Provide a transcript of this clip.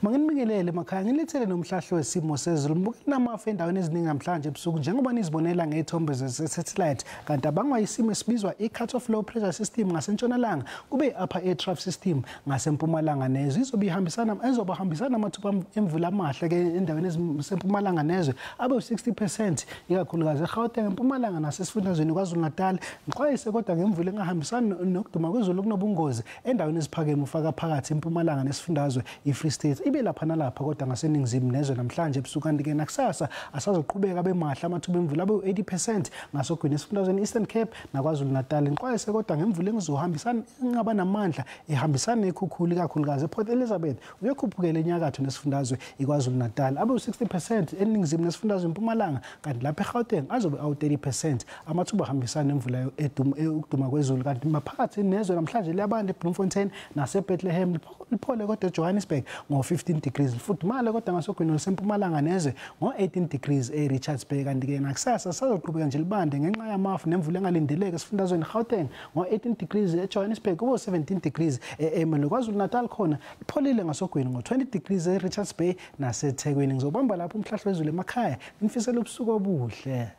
Manginibingelele emakhaya ngilethele nomhlahlo wesimo sezulu mbukela namafu endaweni eziningi namhlanje ebusuku njengoba nizibonela ngezithombe ze-satellite kanti abangwa isimo esibizwa i-cut off low pressure system ngasentshonalanga kube upper air trough system ngasempumalanga nezwe izobahambisana amathuba emvula amahle ke endaweni ezisempumalanga nezwe abe 60% ikakhulukazi eGauteng empumalanga nasesifundazweni KwaZulu-Natal ngiqwayise kodwa ngemvula engahambisani nokuduma kwezulu kunobungozi endaweni eziphakeme ufaka phakathi empumalanga nesifundazwe iFree State ibe lapha nalapha kodwa ngaseningizimu nezwe namhlanje ebusuku kanti ke nakusasa asazoqhubeka bemahle amathuba emvula abe 80% ngasogwini esifundazweni Eastern Cape naKwaZulu-Natal ngiqwayise kodwa ngemvula engizohambisana ingaba namandla ehambisana nekhukhuli kakhulukazi ePort Elizabeth uyekhuphukela enyakatho nesifundazwe iKwaZulu-Natal abe 60% eningizimu nesifundazwe empumalanga kanti lapha eGauteng azobe awu 30% amathuba ahambisana nemvula ukuduma kwezulu kanti maphakathi nezwe namhlanje liyabanda eBloemfontein naseBethlehem liphole kodwa eJohannesburg ngo-15 degrees lifudumale kodwa ngasogwini olusempumalanga nezwe ngo-18 degrees eRichards Bay kanti ke nakusasa sazoqhubeka nje libande ngenxa yamafu nemvula engalindeleke esifundazweni Gauteng ngo-18 degrees eJohannesburg kubo 17 degrees eMelo KwaZulu-Natal khona lipholile ngasogwini ngo-20 degrees eRichards Bay naseThekwini ngizobamba lapho umhlahlo wezulu emakhaya ngifisela ubusuku obuhle